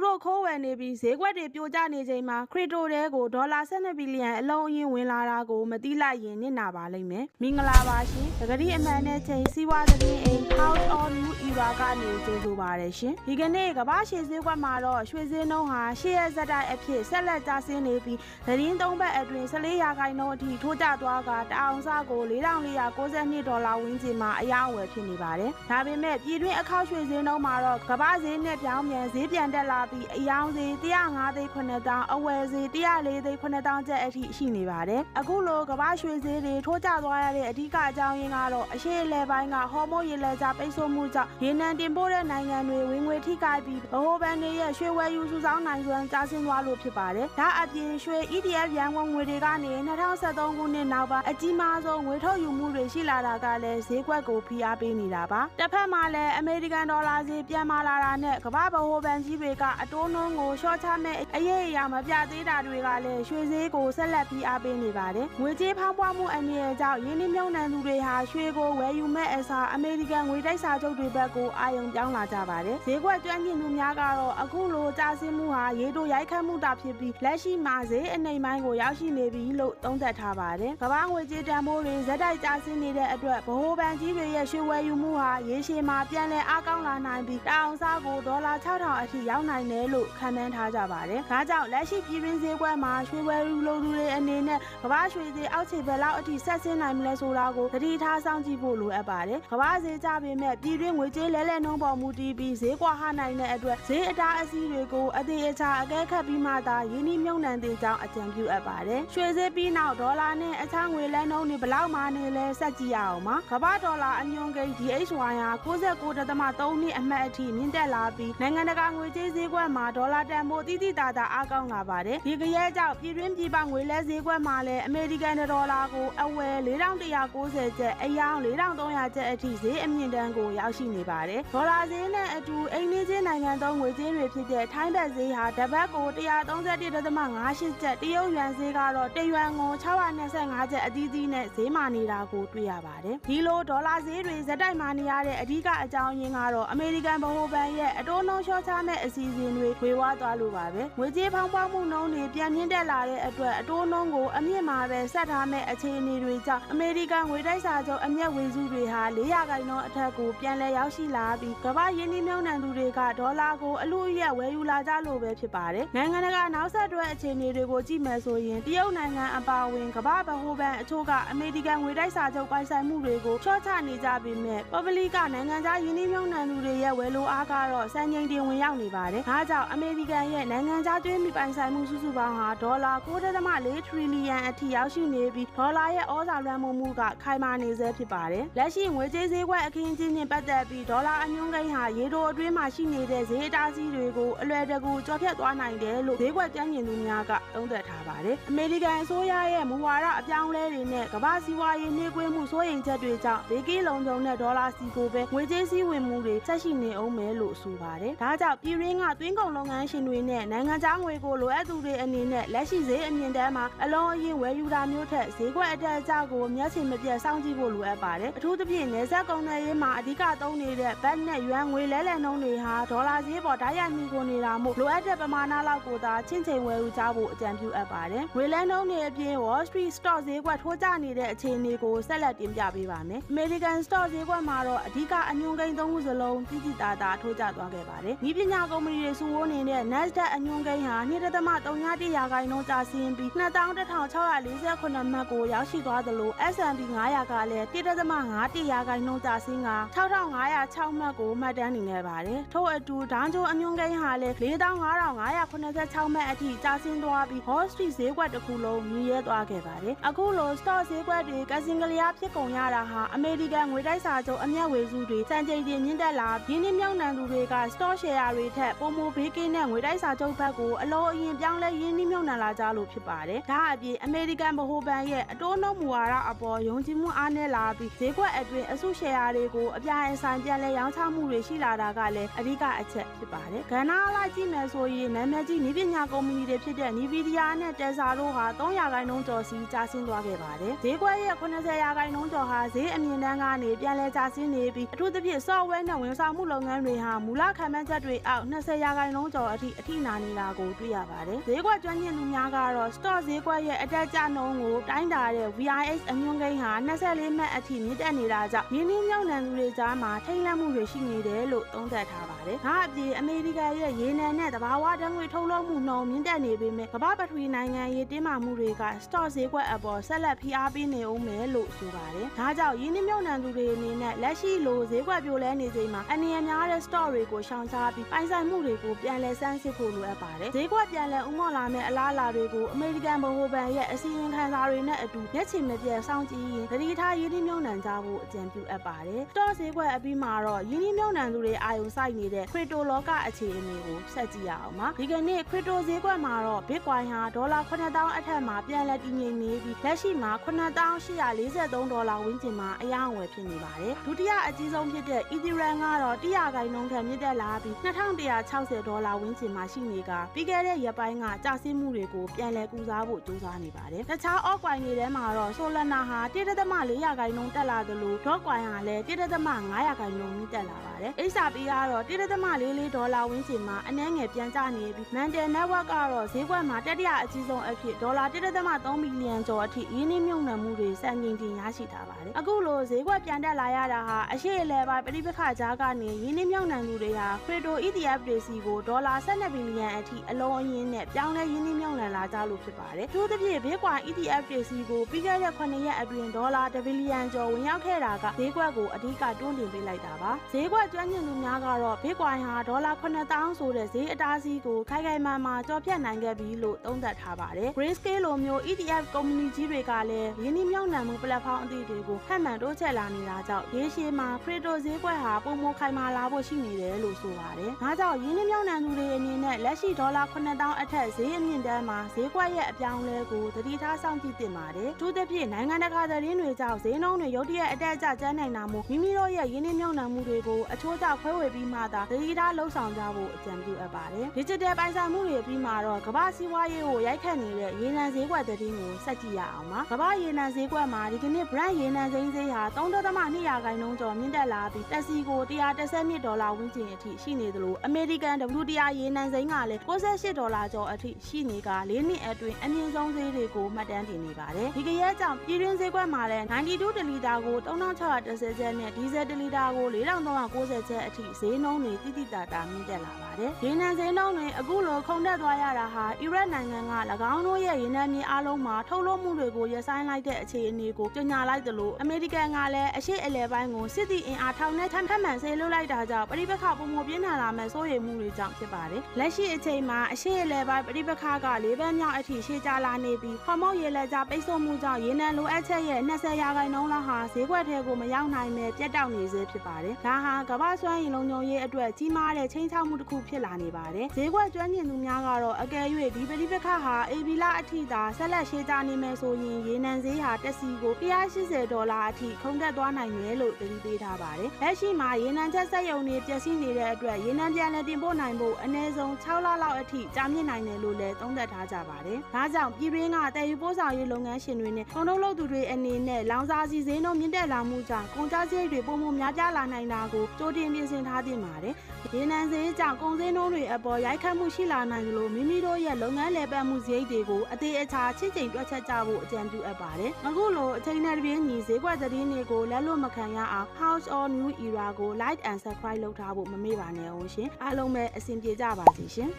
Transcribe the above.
တို့ခိုးဝယ်နေပြီးဈေးကွက်တွေပြိုကျနေချိန်မှာခရစ်တိုတဲကိုဒေါ်လာ12ဘီလီယံအလုံးအရင်းဝင်လာတာကိုမသိလိုက်ရင်နစ်နာပါလိမ့်မယ်မင်္ဂလာပါရှင်ပဂတိအမှန်နဲ့ချိန်စီးပွားသတင်းအိမ် House of New Era ကနေကြိုဆိုပါရရှင်ဒီကနေ့ကမ္ဘာရွှေဈေးကွက်မှာတော့ရွှေဈေးနှုန်းဟာရှေ့ရက်ဇက်တိုက်အဖြစ်ဆက်လက်ကျဆင်းနေပြီးသတင်း3ဘက်အတွင်း14ရာခိုင်နှုန်းအထိထိုးကျသွားကတအောင်စကို$4,492ဒေါ်လာဝန်းကျင်မှာအယောင်းအဝယ်ဖြစ်နေပါတယ်ဒါပေမဲ့ပြည်တွင်းအခောက်ရွှေဈေးနှုန်းမှာတော့ကမ္ဘာဈေးနဲ့ပြောင်းပြန်ဈေးပြန်တက်လာပြီးအယောင်းဈေး105,900အဝယ်ဈေး104,900ကျပ်အထိရှိနေပါတယ်အခုလိုကမ္ဘာရွှေဈေးတွေထိုးကျသွားရတဲ့အဓိကအကြောင်းရင်းကတော့အရှေ့အလယ်ပိုင်းကဟော်မုန်းရေလက်ကြားပိတ်ဆို့မှုကြောင့်ရေနံတင်ပို့တဲ့နိုင်ငံတွေဝင်ငွေထိခိုက်ပြီးဗဟိုဘဏ်တွေရဲ့ရွှေဝယ်ယူစုဆောင်းနိုင်စွမ်းကျဆင်းသွားလို့ဖြစ်ပါတယ်ဒါအပြင်ရွှေ ETF ရန်ကုန်ငွေတွေကနေ2013ခုနှစ်နောက်ပိုင်းအကြီးမားဆုံးငွေထုတ်ယူမှုတွေရှိလာတာကလည်းဈေးကွက်ကိုဖိအားပေးနေတာပါတစ်ဖက်မှာလည်းအမေရိကန်ဒေါ်လာဈေးပြန်မာလာတာနဲ့ကမ္ဘာဗဟိုဘဏ်ကြီးတွေကအတိုးနှုန်းကိုလျှော့ချမဲ့အရေးအရာမပြသေးတာတွေကလည်းရွှေဈေးကိုဆက်လက်ဖိအားပေးနေပါတယ်ငွေကြေးဖောင်းပွားမှုအန္တရာယ်ကြောင့်ရင်းနှီးမြှုပ်နှံသူတွေဟာရွှေကိုဝယ်ယူမဲ့အစားအမေရိကန်ငွေတိုက်စာချုပ်တွေဘက်ကိုအာရုံပြောင်းလာကြပါတယ်ဈေးကွက်ကျွမ်းကျင်သူများကတော့အခုလိုကျဆင်းမှုဟာရေတိုရိုက်ခတ်မှုတာဖြစ်ပြီးလက်ရှိမှာဈေးအနေပိုင်းကိုရောက်ရှိနေပြီလို့သုံးသပ်ထားပါတယ်ကမ္ဘာငွေကြေးတန်ဖိုးတွေဇက်တိုက်ကျဆင်းနေတဲ့အတွက်ဗဟိုဘဏ်ကြီးတွေရဲ့ရွှေဝယ်ယူမှုဟာရေရှည်မှာပြန်လည်အားကောင်းလာနိုင်ပြီးတအောင်စားကိုဒေါ်လာ6,000အထိရောက်နိုင်တယ်လို့ခန့်မှန်းထားကြပါတယ်ဒါကြောင့်လက်ရှိပြည်တွင်းဈေးကွက်မှာရွှေဝယ်ယူလိုသူတွေအနေနဲ့ကမ္ဘာရွှေဈေးအောက်ခြေဘက်လောက်အထိဆက်ဆင်းနိုင်မလဲဆိုတာကိုသတိထားစောင့်ကြည့်ဖို့လိုအပ်ပါတယ်ကမ္ဘာဈေးကျပေမဲ့ပြည်တွင်းငွေကြေးလဲလှယ်နှုန်းပေါ်မူတည်ပြီးဈေးကွာဟနိုင်တဲ့အတွက်ဈေးအတားအဆီးတွေကိုအသေးအချာအကဲခတ်ပြီးမှသာရင်းနှီးမြှုပ်နှံသည့်ကြောင်းအကြံပြုအပ်ပါတယ်ရွှေဈေးပြီးနောက်ဒေါ်လာနဲ့အခြားငွေလဲနှုန်းတွေဘလောက်မှနေလဲဆက်ကြည့်ရအောင်ပါကမ္ဘာဒေါ်လာအညွှန်းကိန်း DXY ဟာ69.3နှစ်အမှတ်အထိမြင့်တက်လာပြီးနိုင်ငံတကာငွေကြေးဈေးကွက်မှာဒေါ်လာတန်ဖိုးတိတိတသာအားကောင်းလာပါတယ်ဒီကရဲကြောင့်ပြည်တွင်းပြည်ပငွေလဲဈေးကွက်မှာလည်းအမေရိကန်ဒေါ်လာကိုအဝယ်4,190ကျပ်အယောင်း4,300ကျပ်အထိဈေးအမြင့်တန်းကိုရောက်ရှိနေပါတယ်ဒေါ်လာဈေးနဲ့အတူအိမ်နီးချင်းနိုင်ငံသုံးငွေကြေးတွေဖြစ်တဲ့ထိုင်းဘတ်ဈေးဟာတစ်ဘတ်ကို131.58ကျပ်တရုတ်ယွမ်ဈေးကတော့တယွမ်ကို625ကျပ်အသီးသီးနဲ့ဈေးမာနေတာကိုတွေ့ရပါတယ်ဒီလိုဒေါ်လာဈေးတွေဇက်တိုက်မာနေရတဲ့အဓိကအကြောင်းရင်းကတော့အမေရိကန်ဗဟိုဘဏ်ရဲ့အတိုးနှုန်းလျှော့ချမဲ့အစီအစဉ်တွေဝေဝါးသွားလို့ပါပဲငွေကြေးဖောင်းပွားမှုနှုန်းတွေပြန်မြင့်တက်လာတဲ့အတွက်အတိုးနှုန်းကိုအမြင့်မှာပဲဆက်ထားမဲ့အခြေအနေတွေကြောင့်အမေရိကန်ငွေတိုက်စာချုပ်အမျက်ဝေစုတွေဟာ400ခိုင်နှုန်းအထက်ကိုပြန်လည်ရောက်ရှိလာပြီးကမ္ဘာရင်းနှီးမြှုပ်နှံသူတွေကဒေါ်လာကိုအလူအယက်ဝယ်ယူလာကြလို့ပဲဖြစ်ပါတယ်နိုင်ငံတကာနောက်ဆက်တွဲအခြေအနေတွေကိုကြည့်မယ်ဆိုရင်တရုတ်နိုင်ငံအပါအဝင်ကမ္ဘာဗဟိုဘဏ်အချို့ကအမေရိကန်ငွေတိုက်စာချုပ်ပိုင်ဆိုင်မှုတွေကိုချော့ချနေကြပေမဲ့ပပလီကနိုင်ငံခြားရင်းနှီးမြှုပ်နှံသူတွေရဲ့ဝယ်လိုအားကတော့စံချိန်တင်ဝင်ရောက်နေပါတယ်ဒါကြောင့်အမေရိကန်ရဲ့နိုင်ငံခြားကျွေးမီပိုင်ဆိုင်မှုစုစုပေါင်းဟာဒေါ်လာ9.4 ထရီလီယံအထိရောက်ရှိနေပြီးဒေါ်လာရဲ့ဩဇာလွှမ်းမိုးမှုကခိုင်မာနေဆဲဖြစ်ပါတယ်လက်ရှိငွေကြေးဈေးကွက်အခင်းအကျင်းနဲ့ပတ်သက်ပြီးဒေါ်လာအညွှန်းကိန်းဟာရေတိုအတွင်းမှာရှိနေတဲ့ဈေးအတားအဆီးတွေကိုအလွယ်တကူကျော်ဖြတ်သွားနိုင်တယ်လို့ဈေးကွက်ကျွမ်းကျင်သူများကသုံးသပ်ထားပါတယ်အမေရိကန်အစိုးရရဲ့မူဝါဒအပြောင်းအလဲတွေနဲ့ကမ္ဘာစီးပွားရေးနှေးကွေးမှုစိုးရိမ်ချက်တွေကြောင့်ဘေးကင်းလုံခြုံတဲ့ဒေါ်လာစီကိုပဲငွေကြေးစည်းဝင်မှုတွေဆက်ရှိနေအောင်မယ်လို့ဆိုပါတယ်ဒါကြောင့်ပြည်တွင်းကသွင်းကုန်လုပ်ငန်းရှင်တွေနဲ့နိုင်ငံခြားငွေကိုလိုအပ်သူတွေအနေနဲ့လက်ရှိဈေးအမြင့်တန်းမှာအလုံးအရင်ဝယ်ယူတာမျိုးထက်ဈေးကွက်အတက်အကျကိုမျက်ခြေမပြတ်စောင့်ကြည့်ဖို့လိုအပ်ပါတယ်အထူးသဖြင့်နယ်စပ်ကုန်သွယ်ရေးမှာအဓိကသုံးနေတဲ့ဘတ်နဲ့ယွမ်ငွေလဲလှယ်နှုန်းတွေဟာဒေါ်လာဈေးပေါ်တိုက်ရိုက်မှီခိုနေတာမို့လိုအပ်တဲ့ပမာဏလောက်ကိုသာချင့်ချိန်ဝယ်ယူကြဖို့အကြံပြုအပ်ပါတယ်ငွေလဲနှုန်းတွေအပြင် Wall Street Stock ဈေးကွက်ထိုးကျနေတဲ့အခြေအနေကိုဆက်လက်တင်ပြပေးပါမယ် American Stock ဈေးကွက်မှာတော့အဓိကအညွှန်းကိန်းသုံးခုစလုံးတိတိတသာထိုးကျသွားခဲ့ပါတယ်ဤပညာကုမ္ပဏီတွေစုဝေးနေတဲ့ Nasdaq အညွှန်းကိန်းဟာ2.31ရာခိုင်နှုန်းကျဆင်းပြီး21,648မှတ်ကိုရောက်ရှိသွားသလို S&P 500ကလည်း1.51ရာခိုင်နှုန်းကျဆင်းက6,506မှတ်ကိုမှတ်တမ်းနေခဲ့ပါတယ်ထို့အတူဒေါင်းဂျိုးအညွှန်းကိန်းဟာလည်း4,586မှတ်အထိကျဆင်းသွားပြီး Wall Street ဈေးကွက်တစ်ခုလုံးမြင့်ရဲသွားခဲ့ပါတယ်အခုလို Stock ဈေးကွက်တွေကစင်ကလျားဖြစ်ကုန်ရတာဟာအမေရိကန်ငွေတိုက်စာချုပ်အမျက်ဝေစုတွေစံချိန်တင်မြင့်တက်လာရင်းနှီးမြှုပ်နှံသူတွေက Stock Share တွေထက်ပိုမိုဘေးကင်းတဲ့ငွေတိုက်စာချုပ်ဘက်ကိုအလုံးအရင်ပြောင်းလဲရင်းနှီးမြှုပ်နှံလာကြလို့ဖြစ်ပါတယ်ဒါအပြင်အမေရိကန်ဗဟိုဘဏ်ရဲ့အတိုးနှုန်းမူဝါဒအပေါ်ယုံကြည်မှုအားနည်းလာပြီးဈေးကွက်အတွင်းအစုရှယ်ယာတွေကိုအပြိုင်အဆိုင်ပြန်လည်ရောင်းချမှုတွေရှိလာတာကလည်းအဓိကအချက်ဖြစ်ပါတယ်ကဏ္ဍအလိုက်ကြည့်မယ်ဆိုရင်နာမည်ကြီးနည်းပညာကုမ္ပဏီတွေဖြစ်တဲ့ Nvidia နဲ့ Tesla တို့ဟာ3ရာခိုင်နှုန်းကျော်စီကျဆင်းသွားခဲ့ပါတယ်ဈေးကွက်ရဲ့80ရာခိုင်နှုန်းကျော်ဟာဈေးအမြင့်တန်းကနေပြန်လည်ကျဆင်းနေပြီးအထူးသဖြင့် software နဲ့ဝန်ဆောင်မှုလုပ်ငန်းတွေဟာမူလခံမှန်းချက်တွေအောက်20ရာ ခိုင်နှုန်းကျော်အထိနာနေတာကိုတွေ့ရပါတယ်ဈေးကွက်ကျွမ်းကျင်သူများကတော့ stock ဈေးကွက်ရဲ့အတက်ကျနှုန်းကိုတိုင်းတာတဲ့ VIX အညွှန်းကိန်းဟာ24မှတ်အထိမြင့်တက်နေတာကြောင့်ရင်းနှီးမြှုပ်နှံသူတွေကြားမှာထိတ်လန့်မှုတွေရှိနေတယ်လို့သုံးသပ်ထားပါတယ်။ဒါအပြင်အမေရိကန်ရဲ့ရေနံနဲ့သဘာဝဓာတ်ငွေထုတ်လုပ်မှုနှုန်းမြင့်တက်နေပေမဲ့ကမ္ဘာပထဝီနိုင်ငံရေးတင်းမာမှုတွေက stock ဈေးကွက်အပေါ်ဆက်လက်ဖိအားပေးနေဦးမယ်လို့ဆိုပါတယ်။ဒါကြောင့်ရင်းနှီးမြှုပ်နှံသူတွေအနေနဲ့လက်ရှိလိုဈေးကွက်ပြိုလဲနေချိန်မှာအနေအများတဲ့ stock တွေကိုရှောင်ရှားပြီးပိုင်ဆိုင်မှုတွေကိုပြန်လည်ဆန်းစစ်ဖို့လိုအပ်ပါတယ်။ဈေးကွက်ပြန်လည်ဥမော့လာမယ့်အလားအလာတွေကိုအမေရိကန်ဗဟိုဘဏ်ရဲ့အစီရင်ခံစာတွေနဲ့အတူမျက်ခြေမပြတ်စောင့်ကြည့်ရင်သတိထားရင်းနှီးမြှုပ်နှံကြဖို့အကြံပြုအပ်ပါတယ်။ stock ဈေးကွက်အပြီးမှာတော့ရင်းနှီးမြှုပ်နှံသူတွေအာရုံစိုက်နေတဲ့ crypto လောကအခြေအနေကိုဆက်ကြည့်ရအောင်ပါဒီကနေ့ crypto ဈေးကွက်မှာတော့ Bitcoin ဟာဒေါ်လာ 9000 အထက်မှာပြန်လည်တည်ငြိမ်နေပြီးလက်ရှိမှာ 9843 ဒေါ်လာဝန်းကျင်မှာအယောင်းအဝယ်ဖြစ်နေပါတယ်ဒုတိယအကြီးဆုံးဖြစ်တဲ့ Ethereum ကတော့100%ခန့်မြင့်တက်လာပြီး2160ဒေါ်လာဝန်းကျင်မှာရှိနေကပြီးခဲ့တဲ့ရက်ပိုင်းကကျဆင်းမှုတွေကိုပြန်လည်ကုစားဖို့ကြိုးစားနေပါတယ်တခြား altcoin တွေထဲမှာတော့ Solana ဟာ1.4%တက်လာသလို Dogecoin ဟာလည်း1.5%မြင့်တက်လာပါတယ်XRP ကတော့1.44ဒေါ်လာဝန်းကျင်မှာအနည်းငယ်ပြန်ကျနေပြီး Mantle Network ကတော့ဈေးကွက်မှာတတိယအကြီးဆုံးအဖြစ်ဒေါ်လာ1.3 ဘီလီယံကျော်အထိရင်းနှီးမြှုပ်နှံမှုတွေစံချိန်တင်ရရှိထားပါတယ်အခုလိုဈေးကွက်ပြန်တက်လာရတာဟာအရှိအလဲပိုင်းပဋိပက္ခကြားကနေရင်းနှီးမြှုပ်နှံသူတွေဟာ Crypto ETF တွေစီကိုဒေါ်လာ12ဘီလီယံအထိအလုံးအရင်းနဲ့ပြောင်းလဲရင်းနှီးမြှုပ်နှံလာကြလို့ဖြစ်ပါတယ်သူတို့ဖြစ် Bitcoin ETF တွေစီကိုပြီးခဲ့တဲ့9ရက်အတွင်းဒေါ်လာ1ဘီလီယံကျော်ဝင်ရောက်ခဲ့တာကဈေးကွက်ကိုအဓိကတွန်းတင်ပေးလိုက်တာပါဈေးကွက်ကျွမ်းကျင်သူများကတော့ Bitcoin ဟာဒေါ်လာ9000ဆိုတဲ့ဈေးအတားအဆီးကိုခိုင်ခိုင်မာမာကျော်ဖြတ်နိုင်ခဲ့ပြီလို့သုံးသပ်ထားပါတယ် Grayscale လိုမျိုး ETF ကုမ္ပဏီကြီးတွေကလည်းရင်းနှီးမြှုပ်နှံမှု platform အသစ်တွေကိုဖန်မှန်တိုးချဲ့လာနေတာကြောင့်ရေရှည်မှာ crypto ဈေးကွက်ဟာပုံမခိုင်မာလာဖို့ရှိနေတယ်လို့ဆိုပါတယ်ဒါကြောင့်ရင်းနှီးမြှုပ်နှံသူတွေအနေနဲ့လက်ရှိဒေါ်လာ9000အထက်ဈေးအမြင့်တန်းမှာဈေးကွက်ရဲ့အပြောင်းလဲကိုသတိထားစောင့်ကြည့်သင့်ပါတယ်သူသဖြင့်နိုင်ငံတကာသတင်းတွေကြောင့်ဈေးနှုန်းတွေရုတ်တရက်အတက်အကျကျနိုင်တာမို့မိမိတို့ရဲ့ရင်းနှီးမြှုပ်နှံမှုတွေကိုအချိုးကျခွဲဝေပြီးမှသာသတိထားလှုပ်ဆောင်ကြဖို့အကြံပြုအပ်ပါတယ် Digital ပိုင်ဆိုင်မှုတွေပြီးမှတော့ကမ္ဘာစီးပွားရေးကိုရိုက်ခတ်နေတဲ့ရေနံဈေးကွက်သတင်းကိုဆက်ကြည့်ရအောင်ပါကမ္ဘာရေနံဈေးကွက်မှာဒီကနေ့ Brent ရေနံစိမ်းဈေးဟာ 3.2% ကျော်မြင့်တက်လာပြီးတက်စီကို112ဒေါ်လာဝန်းကျင်အထိရှိနေသလို American WTI ရေနံစိမ်းကလည်း68ဒေါ်လာကျော်အထိရှိနေက4နှစ်အတွင်းအမြင့်ဆုံးဈေးတွေကိုမှတ်တမ်းတင်နေပါတယ်ဒီကရက်ကြောင့်ပြည်တွင်းဈေးကွက်မှာလည်း92တလီတာကို3610ကျပ်နဲ့ဒီဇယ်တလီတာကို4390ကျပ်အထိဈေးနှုန်းတွေတိတိတတာမြင့်တက်လာပါတယ်ရေနံဈေးနှုန်းတွေအခုလိုခုန်တက်သွားရတာဟာအီရတ်နိုင်ငံက၎င်းတို့ရဲ့ရေနံမြေအားလုံးမှာထုတ်လုပ်မှုတွေကိုရပ်ဆိုင်းလိုက်တဲ့အခြေအနေကိုကြေညာလိုက်သလိုအမေရိကန်ကလည်းအရှေ့အလယ်ပိုင်းကိုစစ်သည်အင်အားထောင်နဲ့ထပ်မှန်ဆေးလွှတ်လိုက်တာကြောင့်ပဋိပက္ခပုံမပြင်းထန်လာမဲ့စိုးရိမ်မှုတွေကြောင့်ဖြစ်ပါတယ်လက်ရှိအချိန်မှာအရှေ့အလယ်ပိုင်းပဋိပက္ခက၄ဘက်မြောက်အထိရှေ့ကျလာနေပြီးဟော်မုတ်ရေလက်ကြားပိတ်ဆို့မှုကြောင့်ရေနံလိုအပ်ချက်ရဲ့20%လောက်ဟာဈေးကွက်ထဲကိုမရောက်နိုင်ပဲပြတ်တောက်နေစေဖြစ်ပါတယ်ဒါဟာကမ္ဘာစွမ်းရည်လုံခြုံရေးအတွက်ကြီးမားတဲ့ချိန်ချောက်မှုတစ်ခုဖြစ်လာနေပါတယ်ဈေးကွက်ကျွမ်းကျင်သူများကတော့အကယ်၍ဒီပဋိပက္ခဟာအေဗီလာအထိသာဆက်လက်ရှေ့ကျနေမယ်ဆိုရင်ရေနံဈေးဟာတက်စီကို180ဒေါ်လာအထိခုန်တက်သွားနိုင်တယ်လို့သတိပေးထားပါတယ်လက်ရှိမှာရေနံချက်စက်ရုံတွေပျက်စီးနေတဲ့အတွက်ရေနံပြန်လည်တင်ပို့နိုင်ဖို့အနည်းဆုံး6လလောက်အထိကြာမြင့်နိုင်တယ်လို့လည်းသုံးသပ်ထားကြပါတယ်ဒါကြောင့်ပြည်တွင်းကတည်ယူပို့ဆောင်ရေးလုပ်ငန်းရှင်တွေနဲ့ကုန်ထုတ်လုပ်သူတွေအနေနဲ့လောင်စာဆီဈေးနှုန်းမြင့်တက်လာမှုကြောင့်ကုန်ကျစရိတ်တွေပုံမှန်များပြားလာနိုင်တာကိုကြိုတင်ပြင်ဆင်ထားသင့်ပါတယ်ရေနံဈေးကြောင့်ကုန်စည်နှုန်းတွေအပေါ်ရိုက်ခတ်မှုရှိလာနိုင်သလိုမိမိတို့ရဲ့လုပ်ငန်းလည်ပတ်မှုစရိတ်တွေကိုအသေးအချာချင့်ချိန်တွက်ချက်ကြဖို့အကြံပြုအပ်ပါတယ်အခုလိုအချိန်နဲ့တပြေးညီဈေးကွက်သတင်းတွေကိုလက်လွတ်မခံရအောင် House or New Era ကို Like and Subscribe လုပ်ထားဖို့မမေ့ပါနဲ့အောင်ရှင်အားလုံးပဲအဆင်ပြေကြပါစေရှင်